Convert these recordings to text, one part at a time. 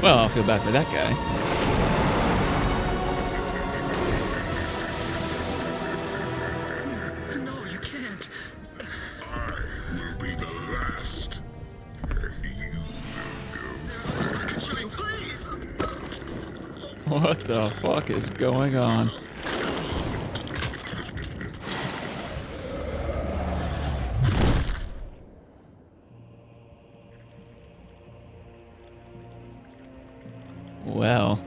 Well, I'll feel bad for that guy. No, you can't. I will be the last. And you will go first. Please. What the fuck is going on? Well,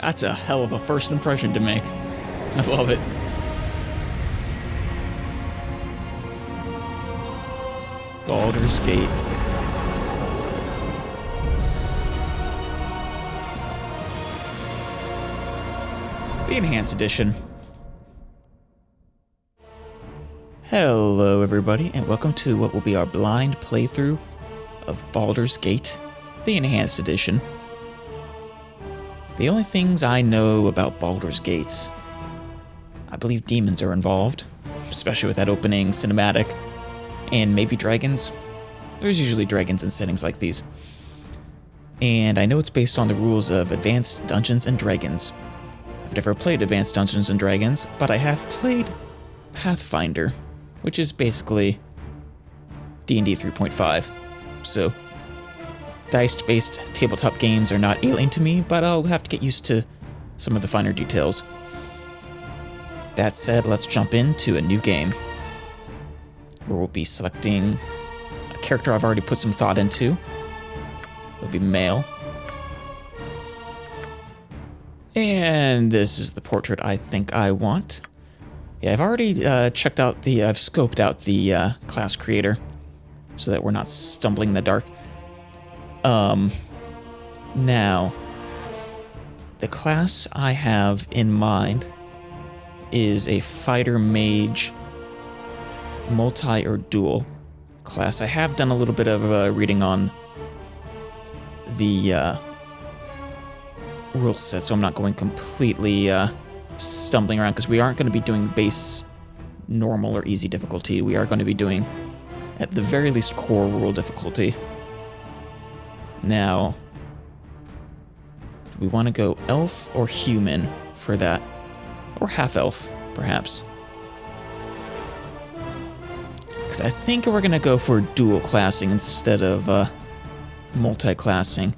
that's a hell of a first impression to make. I love it. Baldur's Gate. The Enhanced Edition. Hello everybody, and welcome to what will be our blind playthrough of Baldur's Gate, the Enhanced Edition. The only things I know about Baldur's Gate, I believe demons are involved, especially with that opening cinematic, and maybe dragons. There's usually dragons in settings like these. And I know it's based on the rules of Advanced Dungeons & Dragons. I've never played Advanced Dungeons & Dragons, but I have played Pathfinder, which is basically D&D 3.5. So, dice-based tabletop games are not alien to me, but I'll have to get used to some of the finer details. That said, let's jump into a new game, where we'll be selecting a character I've already put some thought into. It'll be male. And this is the portrait I think I want. Yeah, I've already I've scoped out the class creator, so that we're not stumbling in the dark. Now, the class I have in mind is a fighter mage multi or dual class. I have done a little bit of reading on the rule set, so I'm not going completely stumbling around, because we aren't going to be doing base, normal, or easy difficulty. We are going to be doing, at the very least, core rule difficulty. Now, do we want to go elf or human for that? Or half-elf, perhaps? Because I think we're going to go for dual classing instead of multi-classing.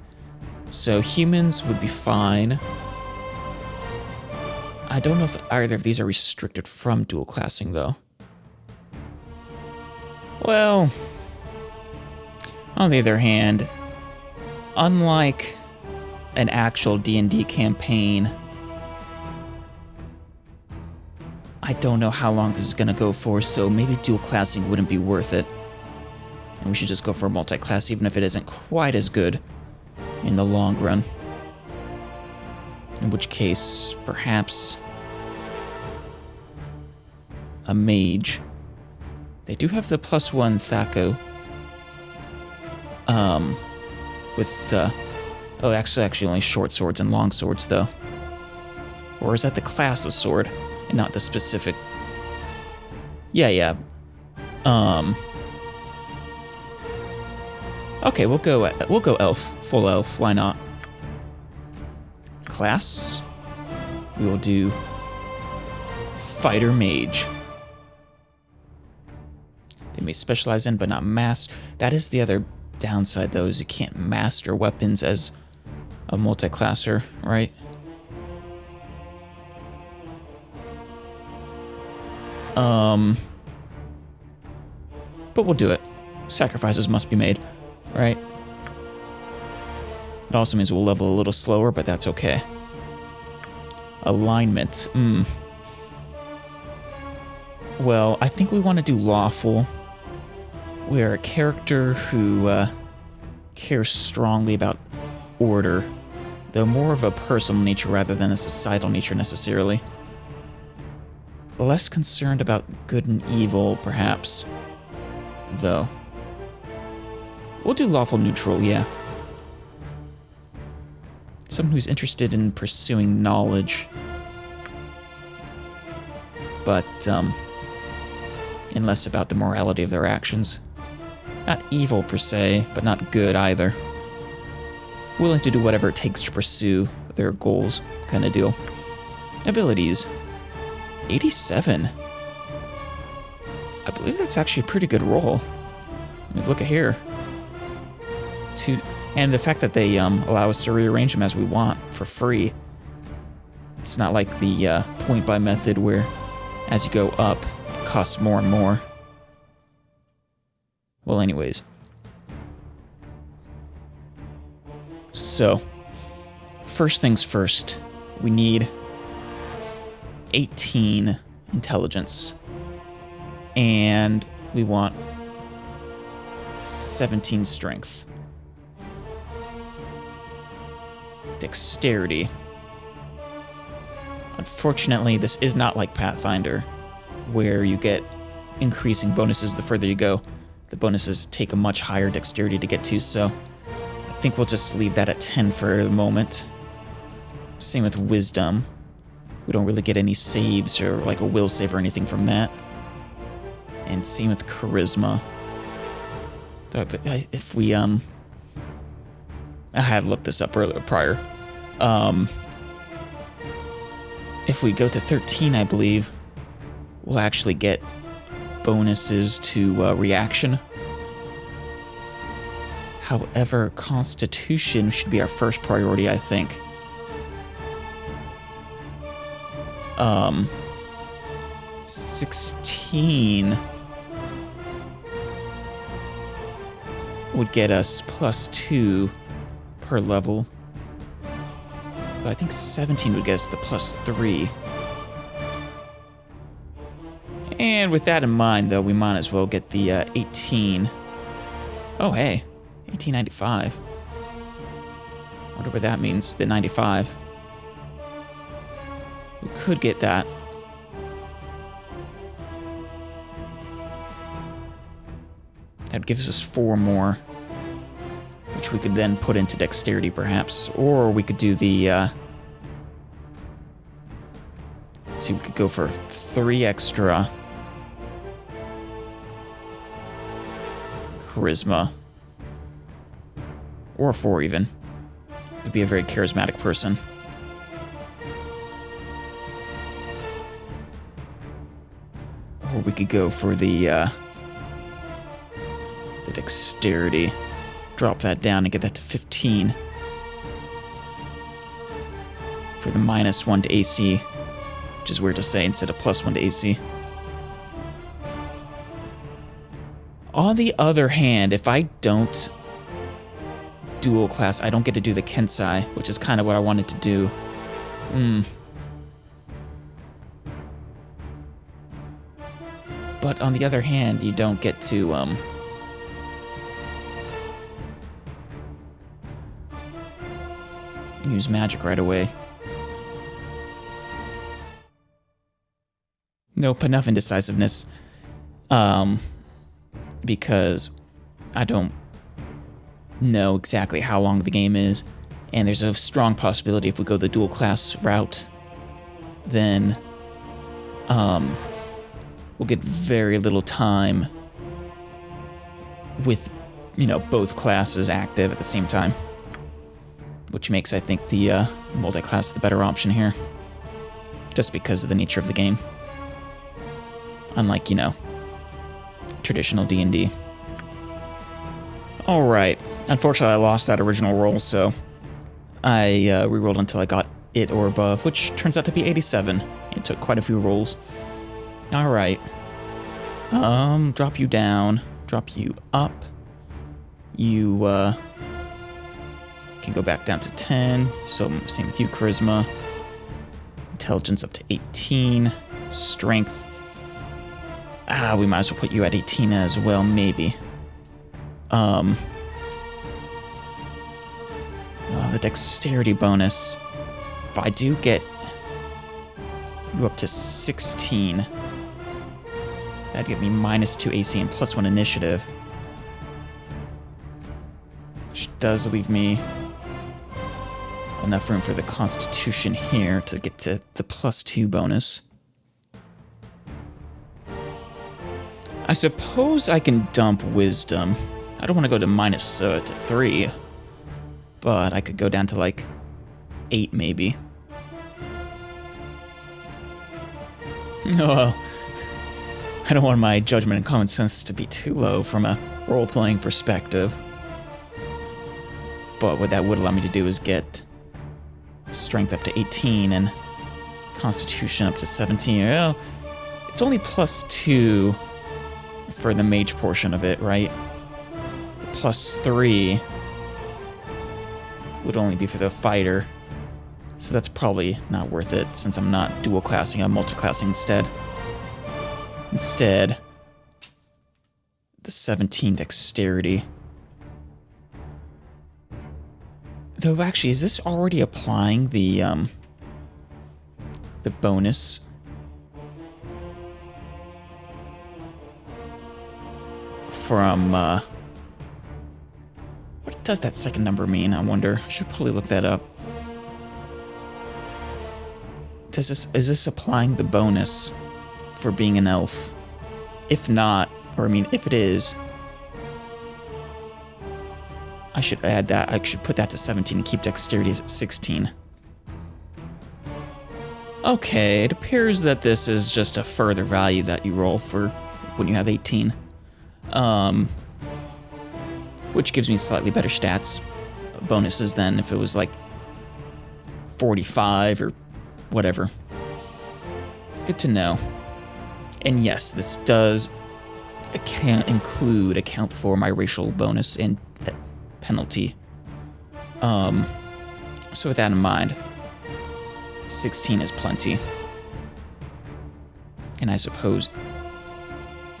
So humans would be fine. I don't know if either of these are restricted from dual classing, though. Well, on the other hand, unlike an actual D&D campaign, I don't know how long this is going to go for, so maybe dual classing wouldn't be worth it. And we should just go for a multi-class, even if it isn't quite as good in the long run. In which case, perhaps a mage. They do have the +1 Thaco. With actually only short swords and long swords, though. Or is that the class of sword and not the specific? Yeah. Okay, we'll go elf, full elf. Why not? Class. We will do fighter mage. They may specialize in, but not master. That is the other downside, though, is you can't master weapons as a multi-classer, right? But we'll do it. Sacrifices must be made, right? It also means we'll level a little slower, but that's okay. Alignment. Well, I think we want to do lawful. We're a character who cares strongly about order, though more of a personal nature rather than a societal nature necessarily. Less concerned about good and evil, perhaps, though. We'll do lawful neutral, yeah. Someone who's interested in pursuing knowledge, but and less about the morality of their actions. Not evil per se, but not good either. willing to do whatever it takes to pursue their goals, kind of deal. Abilities. 87. I believe that's actually a pretty good roll. I mean, look at here. And the fact that they allow us to rearrange them as we want for free. It's not like the point buy method where as you go up, it costs more and more. Well, anyways. So, first things first, we need 18 intelligence. And we want 17 strength. Dexterity. Unfortunately, this is not like Pathfinder, where you get increasing bonuses the further you go. The bonuses take a much higher dexterity to get to, so I think we'll just leave that at 10 for the moment. Same with wisdom. We don't really get any saves or like a will save or anything from that. And same with charisma. If we, I have looked this up prior. If we go to 13, I believe, we'll actually get bonuses to reaction. However, Constitution should be our first priority, I think. 16 would get us +2 per level. Though I think 17 would get us the +3. And with that in mind, though, we might as well get the 18. Oh, hey, 1895. Wonder what that means, the 95. We could get that. That gives us 4 more, which we could then put into dexterity, perhaps. Or we could do the, let's see, we could go for 3 extra charisma. Or 4 even. To be a very charismatic person. Or we could go for the dexterity. Drop that down and get that to 15. For the -1 to AC. Which is weird to say instead of +1 to AC. On the other hand, if I don't dual class, I don't get to do the Kensai, which is kind of what I wanted to do. But on the other hand, you don't get to, use magic right away. Nope, enough indecisiveness. Because I don't know exactly how long the game is, and there's a strong possibility if we go the dual class route, then we'll get very little time with, both classes active at the same time, which makes, I think, the multi-class the better option here, just because of the nature of the game, unlike, traditional D&D. Alright, unfortunately I lost that original roll, so I rerolled until I got it or above, which turns out to be 87. It took quite a few rolls. Alright. Drop you down, drop you up. You can go back down to 10, so same with you, charisma. Intelligence up to 18, strength. We might as well put you at 18 as well, maybe. The dexterity bonus. If I do get you up to 16, that'd give me -2 AC and +1 initiative. Which does leave me enough room for the Constitution here to get to the +2 bonus. I suppose I can dump Wisdom. I don't want to go to -3, but I could go down to like 8 maybe. Oh, I don't want my judgment and common sense to be too low from a role-playing perspective. But what that would allow me to do is get strength up to 18 and constitution up to 17. Well, it's only +2 for the mage portion of it, right? The +3 would only be for the fighter. So that's probably not worth it since I'm not dual classing, I'm multi-classing instead. Instead, the 17 dexterity. Though actually, is this already applying the bonus? From, what does that second number mean, I wonder? I should probably look that up. Is this applying the bonus for being an elf? If not, or I mean, if it is, I should add that. I should put that to 17 and keep dexterity at 16. Okay, it appears that this is just a further value that you roll for when you have 18. Which gives me slightly better stats bonuses than if it was like 45 or whatever. Good to know. And yes, this does account for my racial bonus and penalty. So with that in mind, 16 is plenty. And I suppose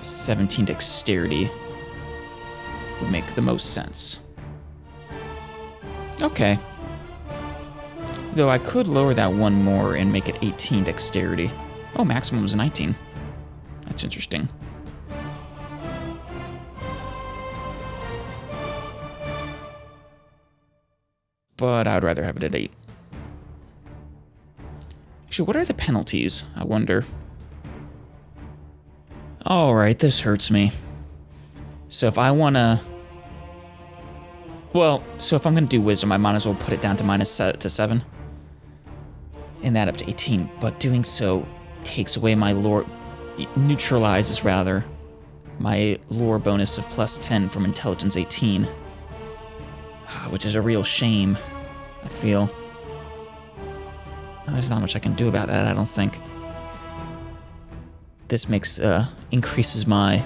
17 dexterity would make the most sense. Okay. Though I could lower that one more and make it 18 dexterity. Oh, maximum is 19. That's interesting. But I'd rather have it at 8. Actually, what are the penalties, I wonder? Alright, this hurts me. So if I wanna... Well, so if I'm gonna do wisdom, I might as well put it down to 7. And that up to 18, but doing so takes away my lore... neutralizes, rather, my lore bonus of +10 from intelligence 18. Which is a real shame, I feel. There's not much I can do about that, I don't think. This makes, increases my...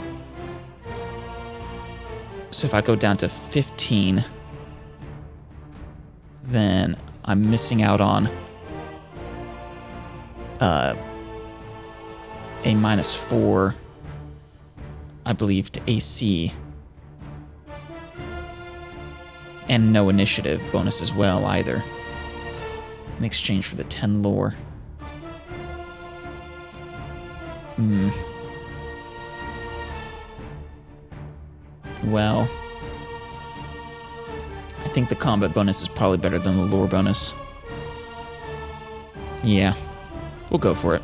So if I go down to 15, then I'm missing out on a -4, I believe, to AC. And no initiative bonus as well, either. In exchange for the 10 lore. Well, I think the combat bonus is probably better than the lore bonus. Yeah, we'll go for it.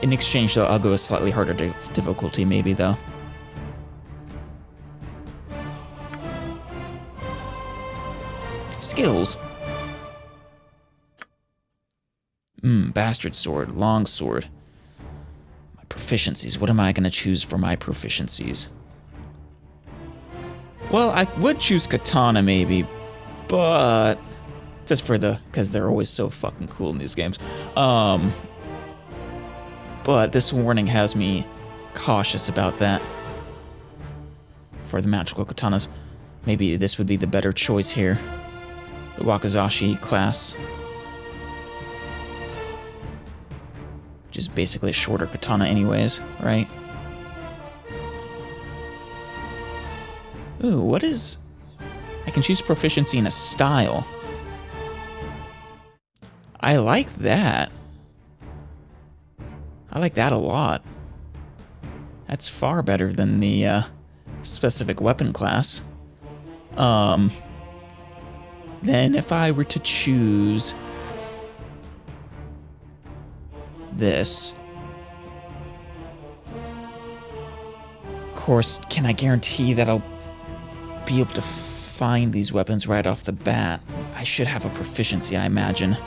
In exchange, though, I'll go a slightly harder difficulty, maybe, though. Skills. Bastard sword, long sword. My proficiencies. What am I going to choose for my proficiencies? Well, I would choose katana, maybe, but just for because they're always so fucking cool in these games. But this warning has me cautious about that. For the magical katanas, maybe this would be the better choice here. The Wakizashi class. Which is basically a shorter katana anyways, right? Ooh, what is... I can choose proficiency in a style. I like that. I like that a lot. That's far better than the specific weapon class. Then if I were to choose this, of course, can I guarantee that I'll be able to find these weapons right off the bat, I should have a proficiency, I imagine.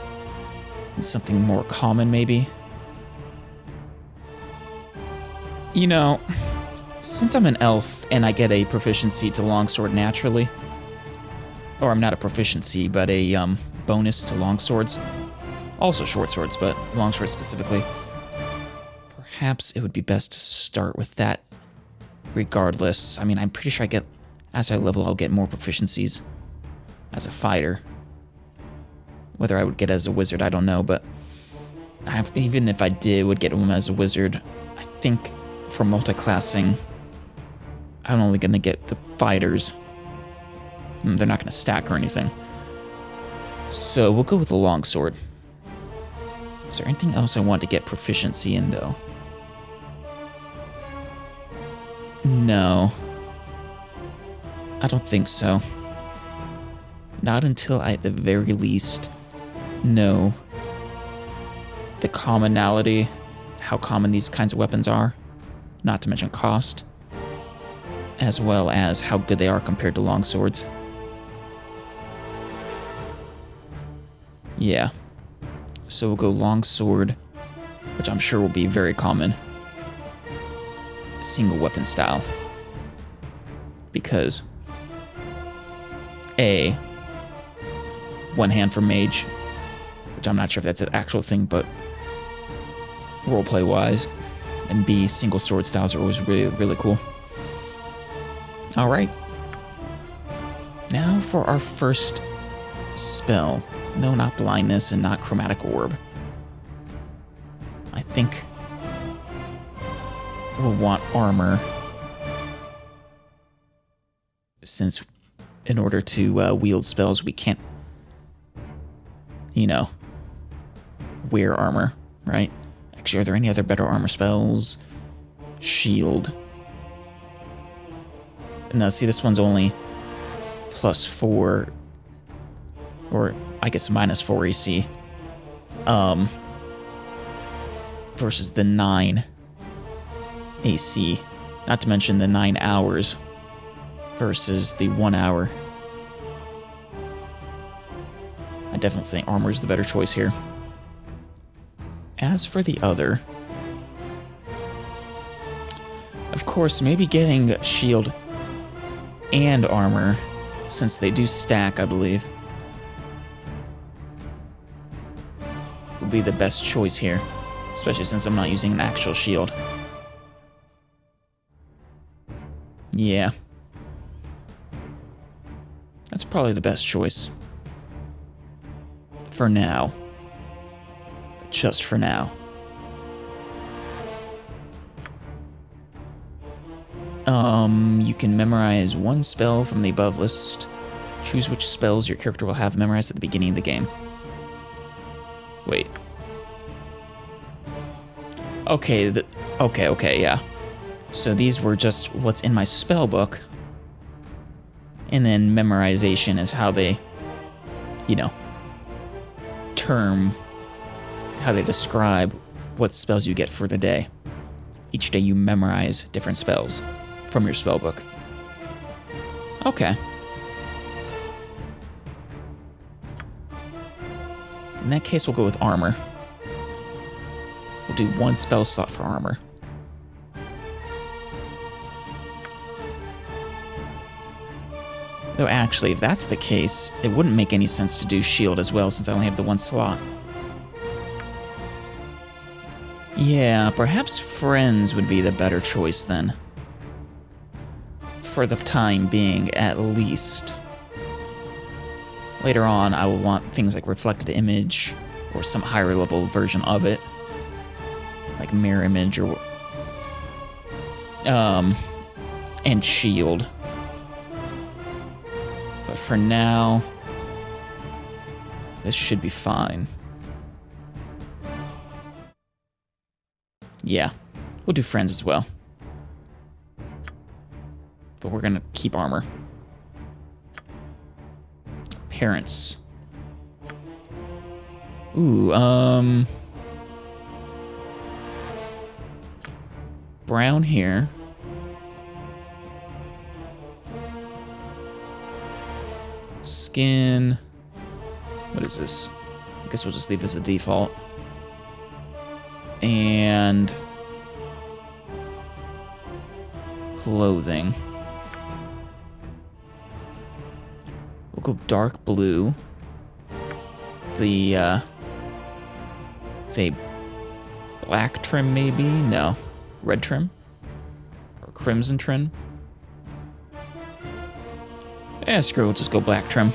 And something more common, maybe? You know, since I'm an elf and I get a proficiency to longsword naturally, or I'm not a proficiency, but a bonus to longswords, also short swords, but longswords specifically, perhaps it would be best to start with that regardless. I mean, I'm pretty sure as I level, I'll get more proficiencies as a fighter. Whether I would get as a wizard, I don't know, but even if I would get one as a wizard, I think for multiclassing, I'm only going to get the fighters. They're not going to stack or anything. So we'll go with the longsword. Is there anything else I want to get proficiency in, though? No. I don't think so. Not until I, at the very least, know the commonality, how common these kinds of weapons are, not to mention cost, as well as how good they are compared to longswords. Yeah. So we'll go longsword, which I'm sure will be very common. Single weapon style. Because A, one hand for mage, which I'm not sure if that's an actual thing, but roleplay wise, and B, single sword styles are always really, really cool. Alright. Now for our first spell. No, not blindness and not chromatic orb. I think we'll want armor, since in order to wield spells, we can't, wear armor, right? Actually, are there any other better armor spells? Shield. No, see, this one's only +4, or I guess -4 AC, versus the 9 AC, not to mention the 9 hours versus the 1 hour. I definitely think armor is the better choice here. As for the other, of course, maybe getting shield and armor, since they do stack, I believe, would be the best choice here, especially since I'm not using an actual shield. Yeah. That's probably the best choice. For now. Just for now. You can memorize one spell from the above list. Choose which spells your character will have memorized at the beginning of the game. Wait. Okay, okay, yeah. So these were just what's in my spell book. And then memorization is how they, how they describe what spells you get for the day. Each day you memorize different spells from your spell book. Okay. In that case, we'll go with armor. We'll do one spell slot for armor. Though actually, if that's the case, it wouldn't make any sense to do shield as well, since I only have the one slot. Yeah, perhaps friends would be the better choice then. For the time being, at least. Later on, I will want things like reflected image, or some higher level version of it. Like mirror image, or and shield. But for now, this should be fine. Yeah, we'll do friends as well. But we're gonna keep armor. Parents. Ooh, brown hair. skin. What is this? I guess we'll just leave as the default. And clothing. We'll go dark blue. Say black trim maybe? No. Red trim? Or crimson trim? Yeah, screw it, we'll just go black trim.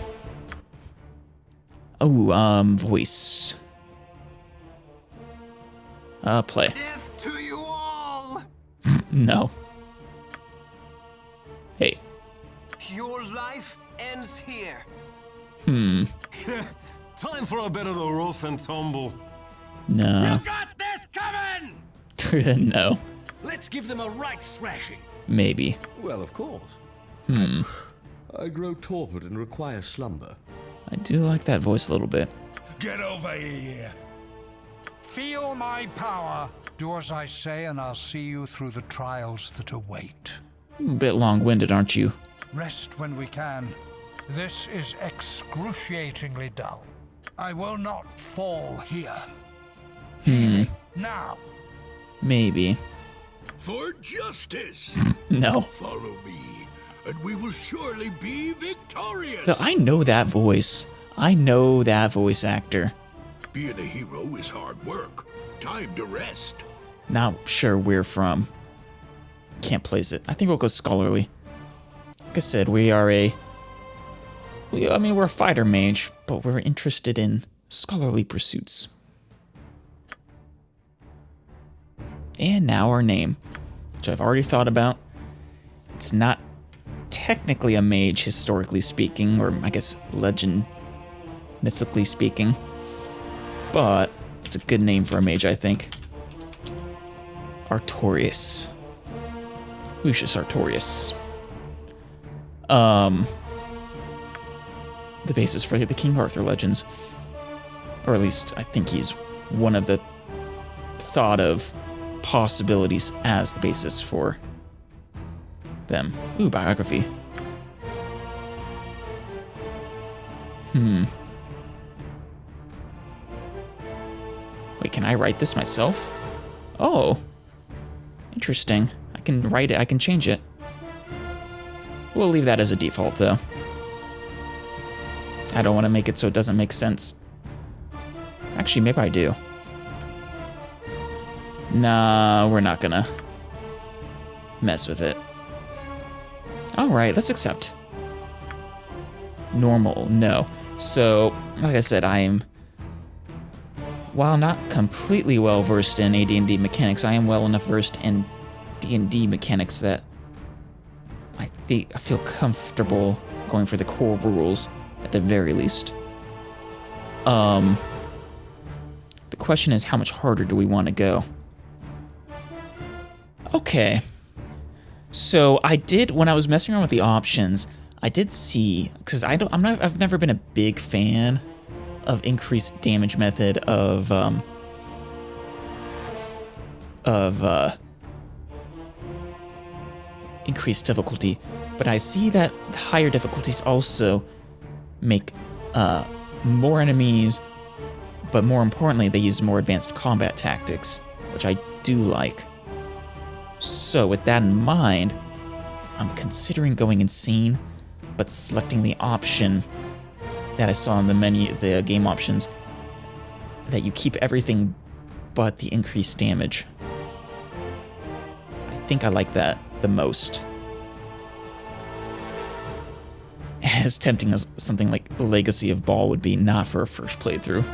Oh, voice. Play. Death to you all! No. Hey. Your life ends here. Time for a bit of the rough and tumble. No. Got this coming! No. Let's give them a right thrashing. Maybe. Well, of course. I grow torpid and require slumber. I do like that voice a little bit. Get over here. Feel my power. Do as I say, and I'll see you through the trials that await. A bit long-winded, aren't you? Rest when we can. This is excruciatingly dull. I will not fall here. Now. Maybe. For justice. No. Follow me, and we will surely be victorious. Though I know that voice. I know that voice actor. Being a hero is hard work. Time to rest. Not sure where from. Can't place it. I think we'll go scholarly. Like I said, we're a fighter mage, but we're interested in scholarly pursuits. And now our name, which I've already thought about. It's not technically a mage, historically speaking, or I guess mythically speaking, but it's a good name for a mage, I think. Artorias. Lucius Artorias. The basis for the King Arthur legends. Or at least, I think he's one of the thought of possibilities as the basis for them. Ooh, biography. Wait, can I write this myself? Oh. Interesting. I can write it, I can change it. We'll leave that as a default, though. I don't want to make it so it doesn't make sense. Actually, maybe I do. Nah, we're not gonna mess with it. Alright, let's accept. Normal, no. So, like I said, while not completely well versed in AD&D mechanics, I am well enough versed in D&D mechanics that I feel comfortable going for the core rules at the very least. The question is, how much harder do we want to go? Okay. So I did, when I was messing around with the options, I did see, because I've never been a big fan of increased damage method of increased difficulty, but I see that higher difficulties also make more enemies, but more importantly, they use more advanced combat tactics, which I do like. So with that in mind, I'm considering going insane, but selecting the option that I saw in the menu, the game options, that you keep everything but the increased damage. I think I like that the most. As tempting as something like Legacy of Baal would be, not for a first playthrough.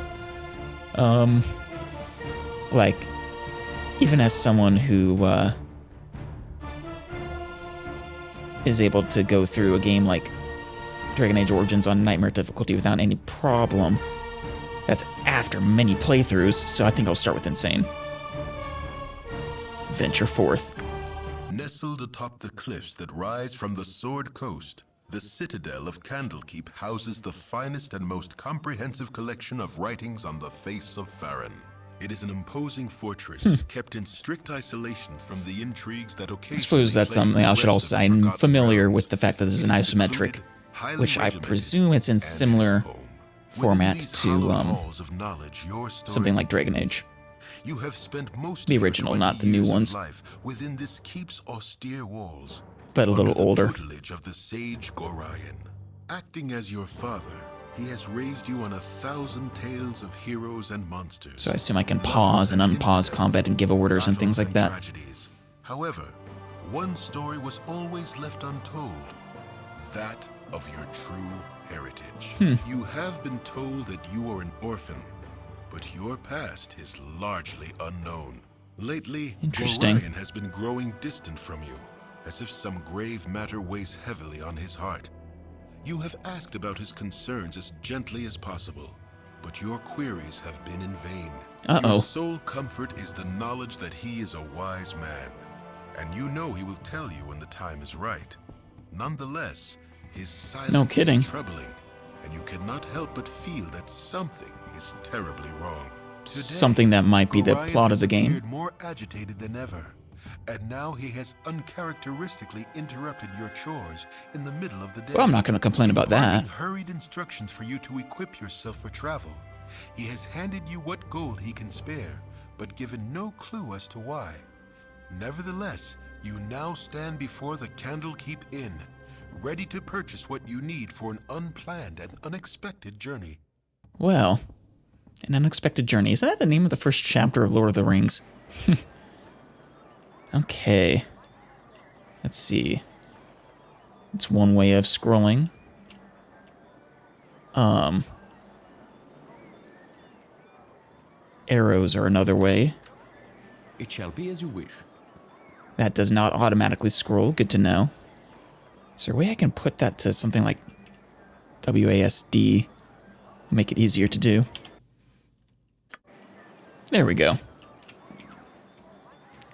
Like, even as someone who is able to go through a game like Dragon Age Origins on Nightmare difficulty without any problem, that's after many playthroughs, so I think I'll start with Insane. Venture forth. Nestled atop the cliffs that rise from the Sword Coast, the citadel of Candlekeep houses the finest and most comprehensive collection of writings on the face of Farron. It is an imposing fortress kept in strict isolation from the intrigues that occasionally. I suppose that's something I should also say. I'm familiar with the fact that this is an isometric highly which I regimented, presume it's in and his similar home. format Within these to hollow halls of knowledge, your story something like Dragon begins. Age. You have spent most The of your original, 20 not the new years of ones. life within this keep's austere walls, But a little under the older. tutelage of the sage Gorion. Acting as your father, he has raised you on 1,000 tales of heroes and monsters. So I assume I can pause and unpause combat and give orders and things like that. Tragedies. However, one story was always left untold. That of your true heritage. You have been told that you are an orphan, but your past is largely unknown. Lately, Interesting. Orion has been growing distant from you, as if some grave matter weighs heavily on his heart. You have asked about his concerns as gently as possible, but your queries have been in vain. Uh-oh. Your sole comfort is the knowledge that he is a wise man, and you know he will tell you when the time is right. Nonetheless, his silence No kidding. is troubling, and you cannot help but feel that something is terribly wrong. Today, Something that might be the Orion plot has of the game. appeared more agitated than ever, and now he has uncharacteristically interrupted your chores in the middle of the day. Well, I'm not going to complain about that. Imparting hurried instructions for you to equip yourself for travel. He has handed you what gold he can spare, but given no clue as to why. Nevertheless, you now stand before the Candlekeep Inn, ready to purchase what you need for an unplanned and unexpected journey. Well, an unexpected journey. Is that the name of the first chapter of Lord of the Rings? Okay. Let's see. It's one way of scrolling. Arrows are another way. It shall be as you wish. That does not automatically scroll. Good to know. Is there a way I can put that to something like WASD? Make it easier to do. There we go.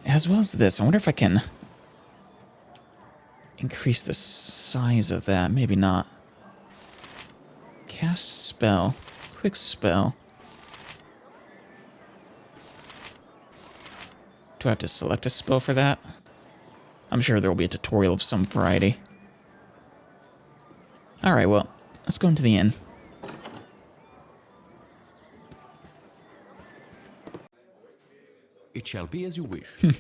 As well as this, I wonder if I can increase the size of that. Maybe not. Cast spell. Quick spell. Do I have to select a spell for that? I'm sure there will be a tutorial of some variety. Alright, well, let's go into the inn. It shall be as you wish. You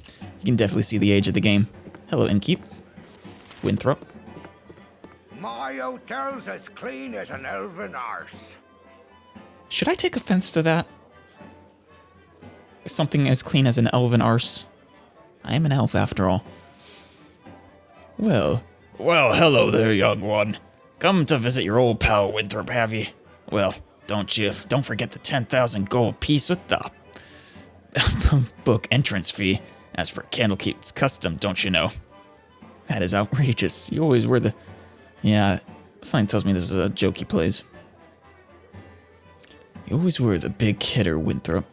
can definitely see the age of the game. Hello, innkeep. Winthrop. My hotel's as clean as an elven arse. Should I take offense to that? Something as clean as an elven arse? I am an elf, after all. Well, hello there, young one. Come to visit your old pal Winthrop, have you? Well, don't forget the 10,000 gold piece with the book entrance fee, as per Candlekeep's custom, don't you know? That is outrageous. You always wear the... Yeah, something tells me this is a joke he plays. You always wear the big hitter, Winthrop.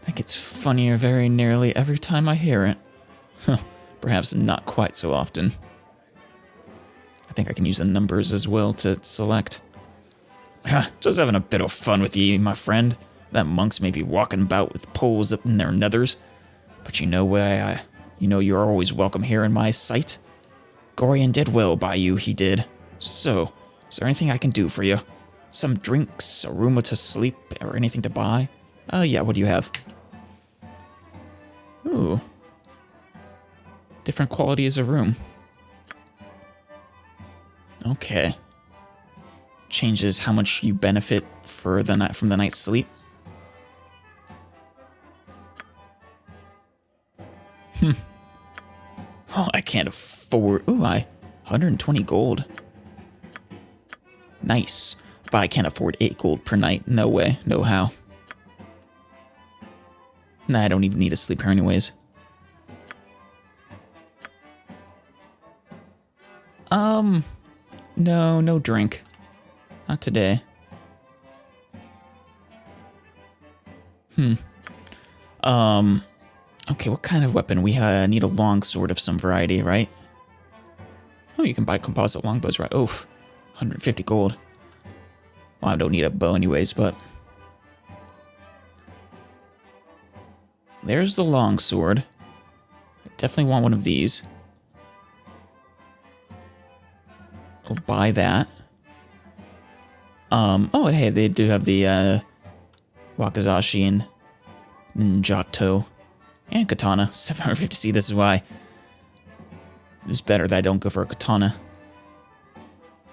That gets funnier very nearly every time I hear it. Huh, perhaps not quite so often. I think I can use the numbers as well to select. Just having a bit of fun with you, my friend. That monks may be walking about with poles up in their nethers, but you know you're always welcome here in my sight. Gorion did well by you, he did. So, is there anything I can do for you? Some drinks, a room to sleep, or anything to buy? Yeah, what do you have? Ooh. Different qualities of room. Okay. Changes how much you benefit for the night from the night's sleep. Oh, I can't afford... Ooh, 120 gold. Nice. But I can't afford 8 gold per night. No way. No how. Nah, I don't even need to sleep here anyways. No drink. Not today. Okay, what kind of weapon? We need a longsword of some variety, right? Oh, you can buy composite longbows, right? Oof, 150 gold. Well, I don't need a bow anyways, but... There's the longsword. I definitely want one of these. I'll buy that. Oh, hey, they do have the Wakizashi and Ninjato and Katana. 750C, this is why it's better that I don't go for a Katana.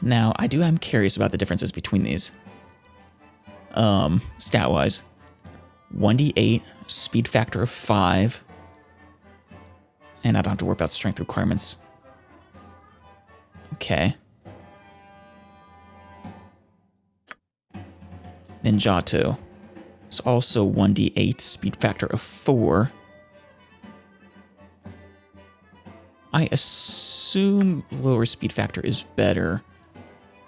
Now, I'm curious about the differences between these. Stat-wise. 1d8, speed factor of 5. And I don't have to worry about strength requirements. Okay. Ninjato is also 1d8, speed factor of 4. I assume lower speed factor is better.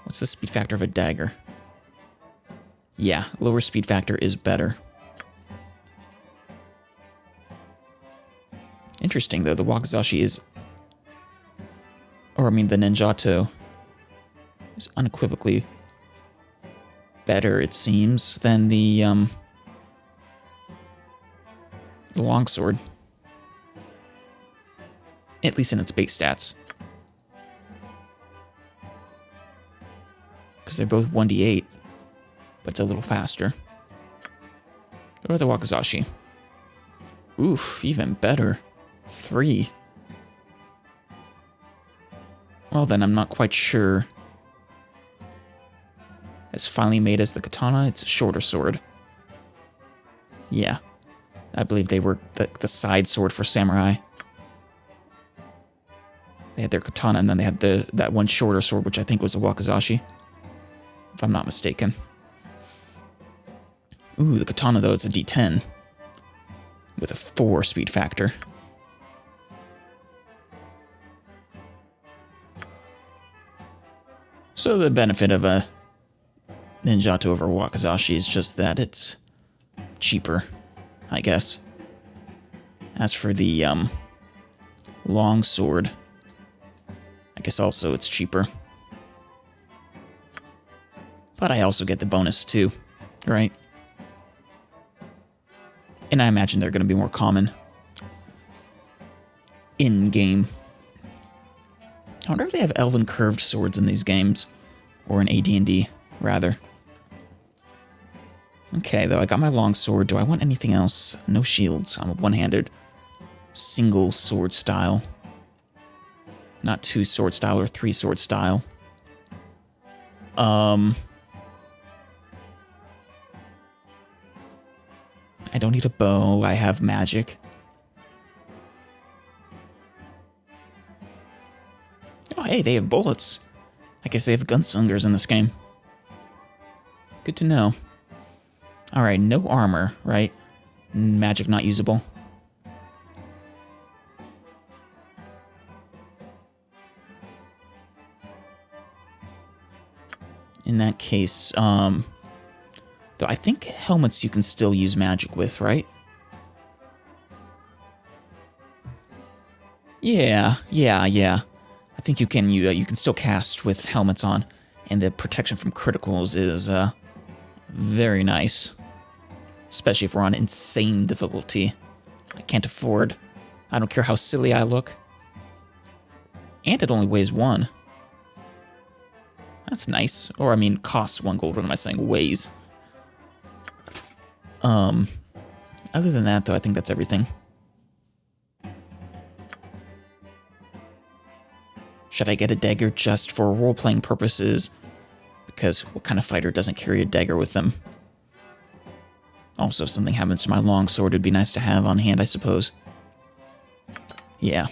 What's the speed factor of a dagger? Yeah, lower speed factor is better. Interesting, though. The Wakizashi is... Or, I mean, the Ninjato is unequivocally better, it seems, than the longsword. At least in its base stats. Because they're both 1d8, but it's a little faster. Or the Wakizashi. Oof, even better. 3. Well then, I'm not quite sure. As finely made as the katana, it's a shorter sword. Yeah. I believe they were the side sword for samurai. They had their katana, and then they had that one shorter sword, which I think was a Wakizashi. If I'm not mistaken. Ooh, the katana, though, is a D10. With a 4 speed factor. So the benefit of a Ninjato over Wakizashi is just that it's cheaper, I guess. As for the long sword, I guess also it's cheaper. But I also get the bonus too, right? And I imagine they're going to be more common in-game. I wonder if they have elven curved swords in these games. Or in AD&D, rather. Okay, though, I got my long sword. Do I want anything else? No shields. I'm a one-handed. Single sword style. Not 2 sword style or 3 sword style. I don't need a bow. I have magic. Oh, hey, they have bullets. I guess they have gunslingers in this game. Good to know. Alright, no armor, right? Magic not usable. In that case, though I think helmets you can still use magic with, right? Yeah. I think you can still cast with helmets on, and the protection from criticals is very nice. Especially if we're on insane difficulty. I can't afford. I don't care how silly I look. And it only weighs 1. That's nice. Or, I mean, costs 1 gold. What am I saying? Weighs. Other than that, though, I think that's everything. Should I get a dagger just for role-playing purposes? Because what kind of fighter doesn't carry a dagger with them? Also, if something happens to my longsword, it'd be nice to have on hand, I suppose. Yeah.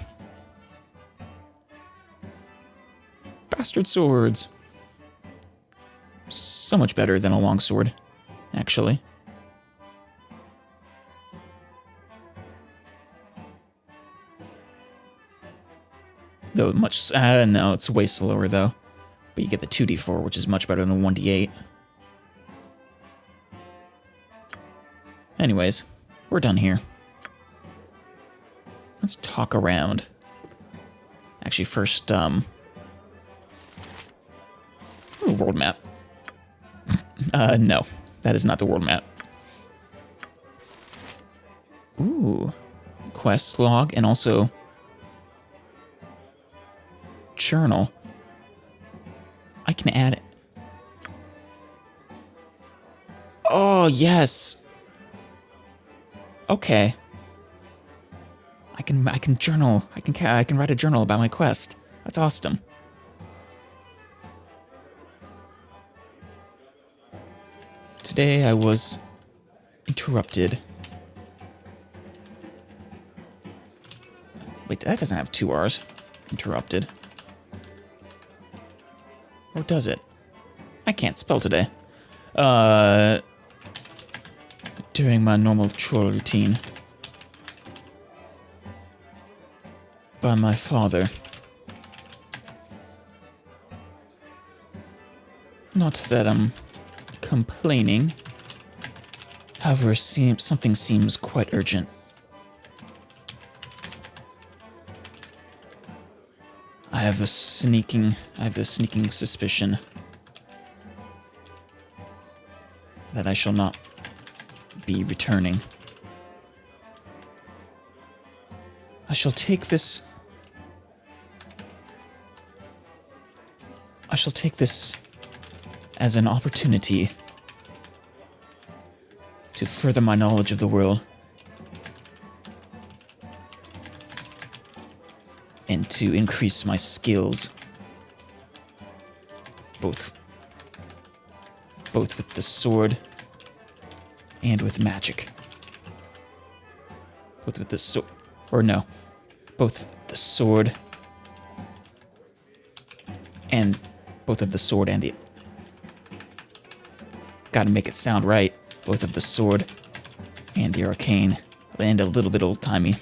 Bastard swords! So much better than a longsword, actually. Though much... no, it's way slower, though. But you get the 2d4, which is much better than the 1d8. Anyways, we're done here. Let's talk around. Actually, first, Ooh, world map. No. That is not the world map. Ooh. Quest log, and also... journal. I can add Oh, yes. Okay. I can journal. I can write a journal about my quest. That's awesome. Today I was interrupted. Wait, that doesn't have 2 R's. Interrupted. Or does it? I can't spell today. During my normal chore routine. By my father. Not that I'm complaining. However, something seems quite urgent. I have a sneaking suspicion that I shall not be returning. I shall take this as an opportunity to further my knowledge of the world and to increase my skills, both with the sword and with magic. Both with the sword, or no, both the sword and both of the sword and the. Gotta make it sound right. Both of the sword and the arcane. And a little bit old-timey.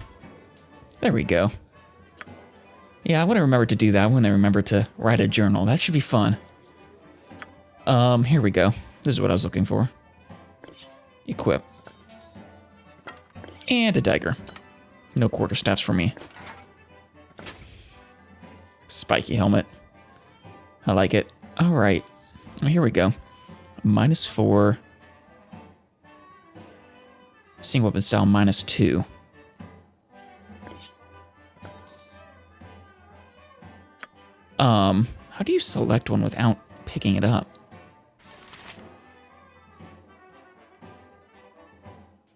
There we go. Yeah, I want to remember to do that. I want to remember to write a journal. That should be fun. Here we go. This is what I was looking for. Equip. And a dagger. No quarterstaffs for me. Spiky helmet. I like it. Alright. Here we go. -4. Single weapon style -2. How do you select one without picking it up?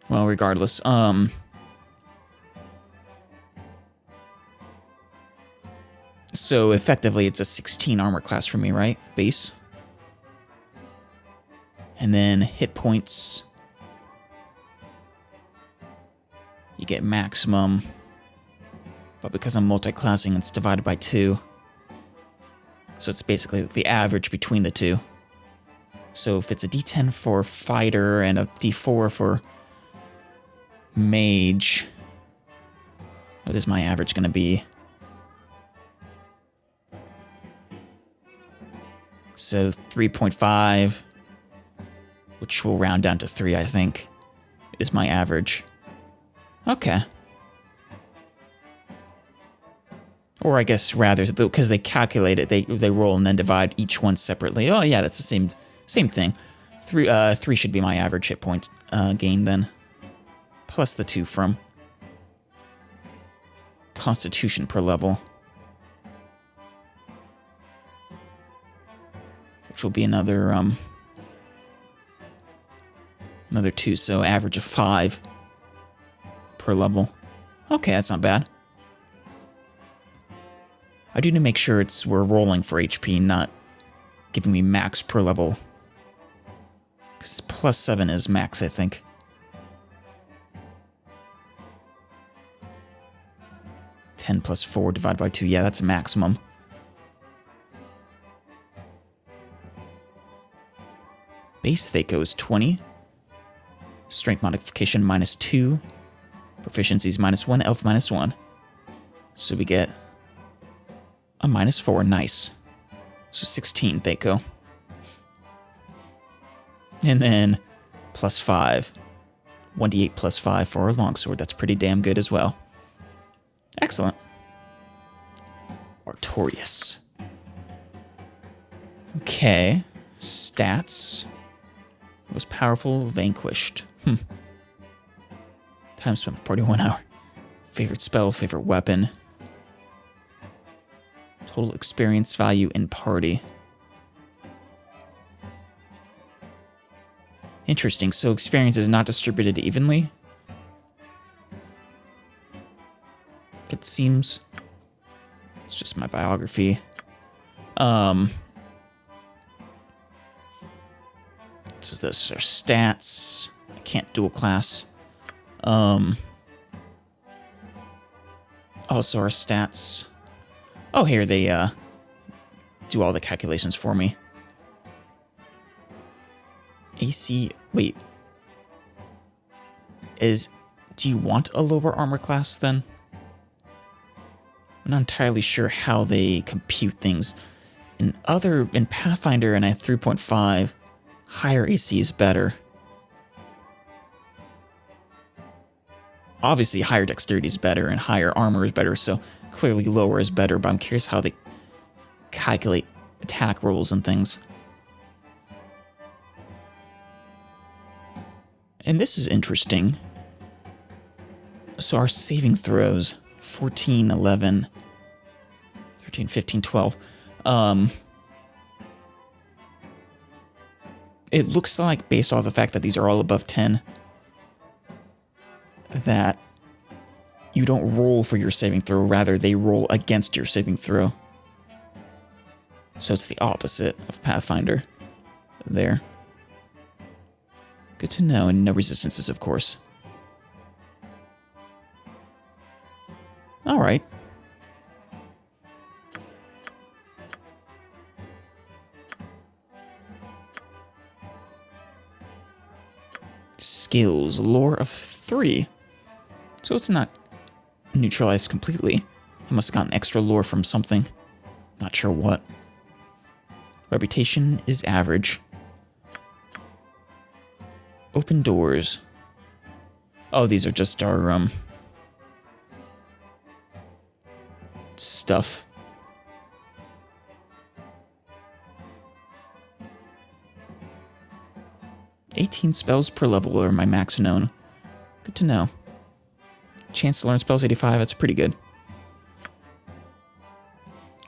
Well, regardless, so effectively it's a 16 armor class for me, right? Base. And then hit points. You get maximum. But because I'm multi-classing, it's divided by 2. So it's basically the average between the two. So if it's a D10 for fighter and a D4 for mage, what is my average going to be? So 3.5, which will round down to 3, I think, is my average. Okay. Or I guess rather, because they calculate it, they roll and then divide each one separately. Oh yeah, that's the same thing. 3 should be my average hit point gain then. Plus the 2 from Constitution per level. Which will be another 2, so average of 5 per level. Okay, that's not bad. I do need to make sure we're rolling for HP, not giving me max per level. 'Cause +7 is max, I think. (10 + 4 divided by 2), yeah, that's a maximum. Base Thaco is 20. Strength modification -2. Proficiency is -1, elf -1. So we get a -4, nice. So 16 Thaco. And then +5. 1d8 +5 for a longsword. That's pretty damn good as well. Excellent. Artorias. Okay. Stats. Most powerful, vanquished. Time spent with party 1 hour. Favorite spell, favorite weapon. Total experience value in party. Interesting. So experience is not distributed evenly? It seems. It's just my biography. So those are stats. I can't dual class. Also our stats. Oh, here they do all the calculations for me. AC, wait. Do you want a lower armor class then? I'm not entirely sure how they compute things. In Pathfinder and I have 3.5, higher AC is better. Obviously, higher dexterity is better and higher armor is better, so clearly lower is better, but I'm curious how they calculate attack rolls and things. And this is interesting. So our saving throws, 14, 11, 13, 15, 12. It looks like, based off the fact that these are all above 10, that you don't roll for your saving throw, rather they roll against your saving throw. So it's the opposite of Pathfinder there. Good to know, and no resistances, of course. Alright. Skills, lore of 3. So it's not neutralized completely. I must have gotten extra lore from something. Not sure what. Reputation is average. Open doors. Oh, these are just our, stuff. "18 spells per level are my max known." Good to know. Chance to learn spells 85, that's pretty good.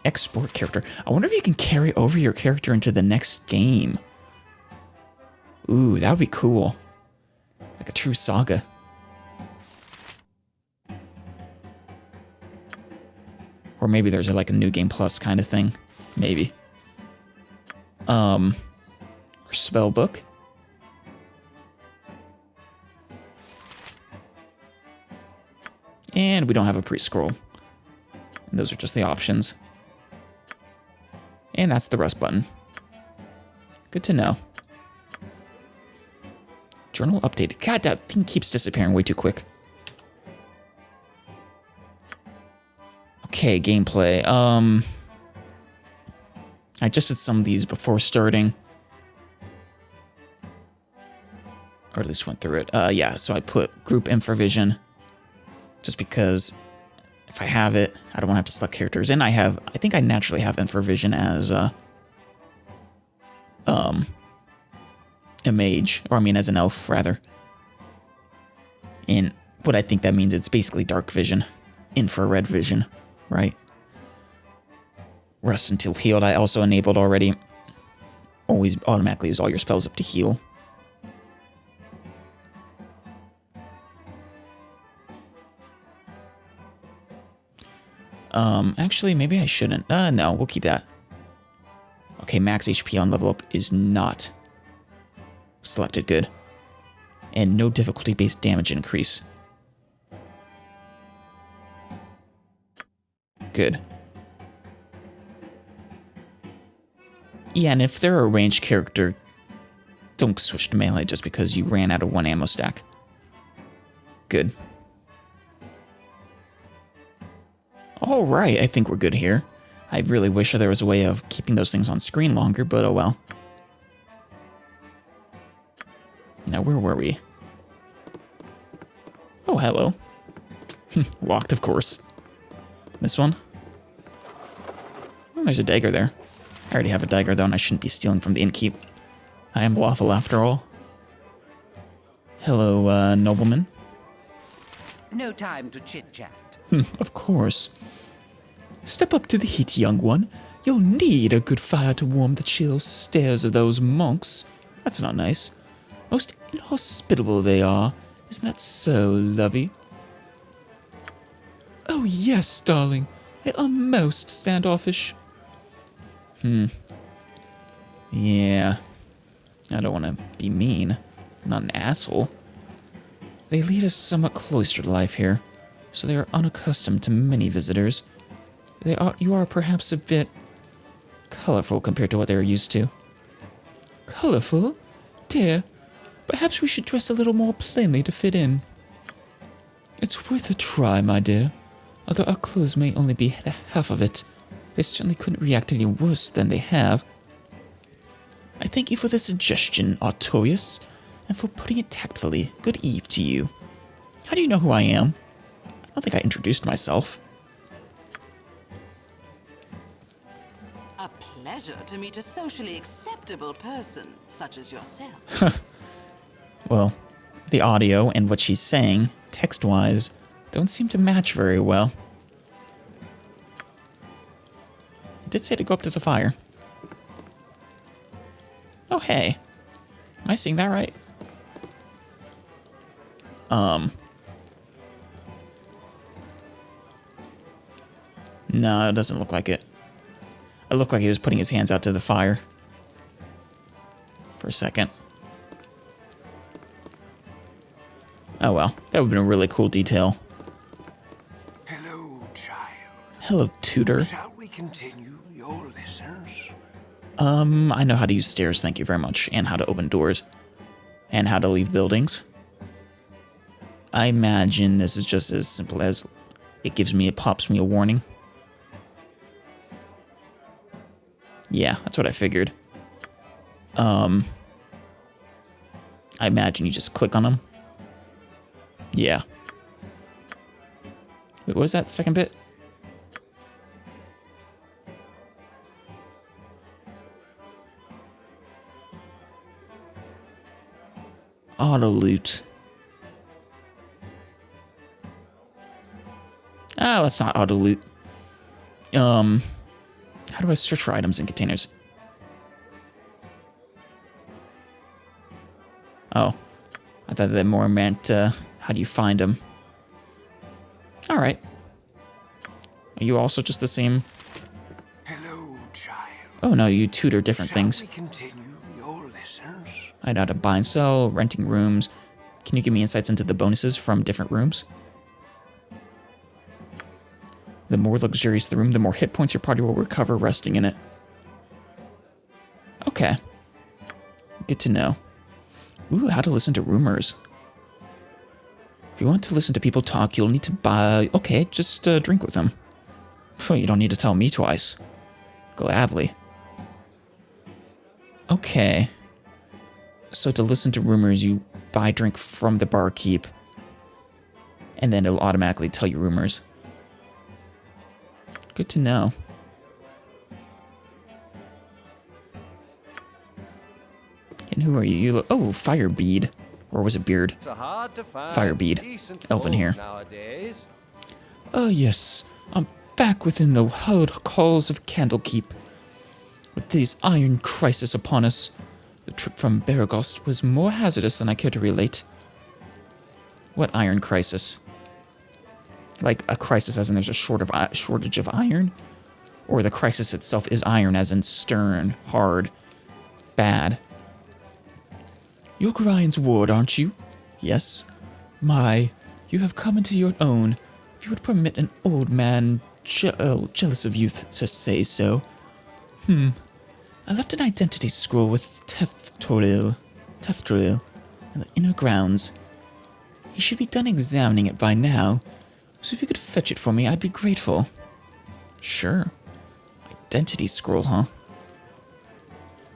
Export character. I wonder if you can carry over your character into the next game. Ooh, that would be cool. Like a true saga. Or maybe there's like a new game plus kind of thing. Maybe. Or spell book. And we don't have a pre-scroll. Those are just the options. And that's the rest button. Good to know. Journal updated. God, that thing keeps disappearing way too quick. Okay, gameplay. I just did some of these before starting. Or at least went through it. Yeah, so I put group infravision. Just because if I have it, I don't want to have to select characters. And I think I naturally have infravision as a mage, or I mean as an elf rather. And what I think that means, it's basically dark vision, infrared vision, right? Rest until healed, I also enabled already. Always automatically use all your spells up to heal. Actually, maybe I shouldn't. No, we'll keep that. Okay, max HP on level up is not selected. Good. And no difficulty-based damage increase. Good. Yeah, and if they're a ranged character, don't switch to melee just because you ran out of one ammo stack. Good. Alright, I think we're good here. I really wish there was a way of keeping those things on screen longer, but oh well. Now, where were we? Oh, hello. Locked, of course. This one? Oh, there's a dagger there. I already have a dagger, though, and I shouldn't be stealing from the innkeep. I am lawful, after all. Hello, nobleman. No time to chit-chat. Of course. Step up to the heat, young one. You'll need a good fire to warm the chill stares of those monks. That's not nice. Most inhospitable they are. Isn't that so, lovey? Oh yes, darling. They are most standoffish. Yeah. I don't want to be mean. I'm not an asshole. They lead a somewhat cloistered life here, so they are unaccustomed to many visitors. You are perhaps a bit colorful compared to what they are used to. Colorful? Dear, perhaps we should dress a little more plainly to fit in. It's worth a try, my dear. Although our clothes may only be the half of it, they certainly couldn't react any worse than they have. I thank you for the suggestion, Artorius, and for putting it tactfully. Good eve to you. How do you know who I am? I don't think I introduced myself. A pleasure to meet a socially acceptable person such as yourself. Well, the audio and what she's saying, text-wise, don't seem to match very well. It did say to go up to the fire. Oh, hey. Am I seeing that right? No, it doesn't look like it. It looked like he was putting his hands out to the fire. For a second. Oh well, that would have been a really cool detail. Hello, child. Hello, tutor. Shall we continue your lessons? I know how to use stairs, thank you very much, and how to open doors, and how to leave buildings. I imagine this is just as simple as it pops me a warning. Yeah, that's what I figured. I imagine you just click on them. Yeah. Wait, what was that second bit? Auto loot. Oh, that's not auto loot. How do I search for items in containers? Oh, I thought that more meant, how do you find them? Alright. Are you also just the same? Hello, child. Oh no, you tutor different things. Shall we continue your lessons? I know how to buy and sell, renting rooms. Can you give me insights into the bonuses from different rooms? The more luxurious the room, the more hit points your party will recover resting in it. Okay. Good to know. Ooh, how to listen to rumors. If you want to listen to people talk, you'll need to buy... Okay, just drink with them. You don't need to tell me twice. Gladly. Okay. So to listen to rumors, you buy a drink from the barkeep. And then it'll automatically tell you rumors. Good to know. And who are you? You look... Oh, Firebead. Or was it Beard? Firebead. Elven here. Oh yes, I'm back within the hallowed halls of Candlekeep. With this iron crisis upon us, the trip from Baragost was more hazardous than I care to relate. What iron crisis? Like a crisis as in there's a shortage of iron? Or the crisis itself is iron as in stern, hard, bad? You're Grind's ward, aren't you? Yes. My, you have come into your own, if you would permit an old man jealous of youth to say so. I left an identity scroll with Tethril in the inner grounds. He should be done examining it by now, so if you could fetch it for me, I'd be grateful. Sure. Identity scroll, huh?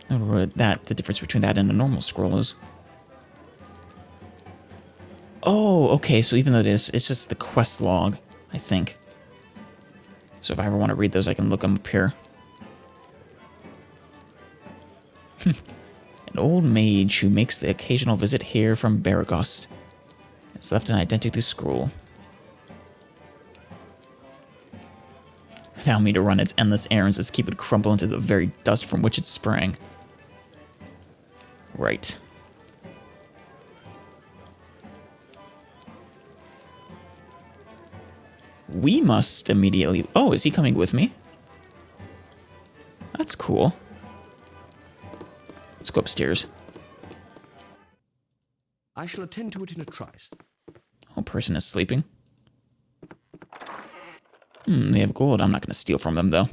I don't know what the difference between that and a normal scroll is. Oh, okay, so even though it's just the quest log, I think. So if I ever want to read those, I can look them up here. An old mage who makes the occasional visit here from Baragost. It's left an identity scroll. Allow me to run its endless errands as keep it crumble into the very dust from which it sprang. Right. We must immediately... Oh, is he coming with me? That's cool. Let's go upstairs. I shall attend to it in a trice. Oh, person is sleeping. They have gold. I'm not going to steal from them, though.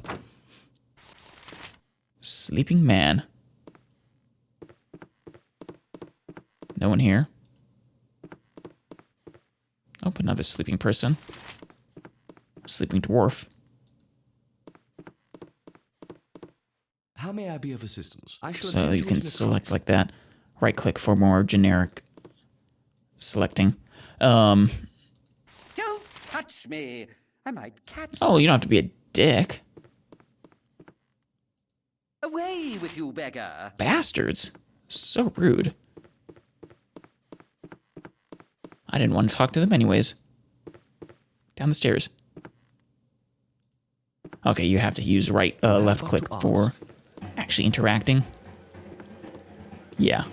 Sleeping man. No one here. Oh, another sleeping person. Sleeping dwarf. How may I be of assistance? I shall So attend you to can it in a select trice. like that. Right click for more generic selecting. Oh, Don't touch me. I might catch you don't have to be a dick. Away with you, beggar. Bastards. So rude. I didn't want to talk to them anyways. Down the stairs. Okay, you have to use left click for actually interacting. Yeah.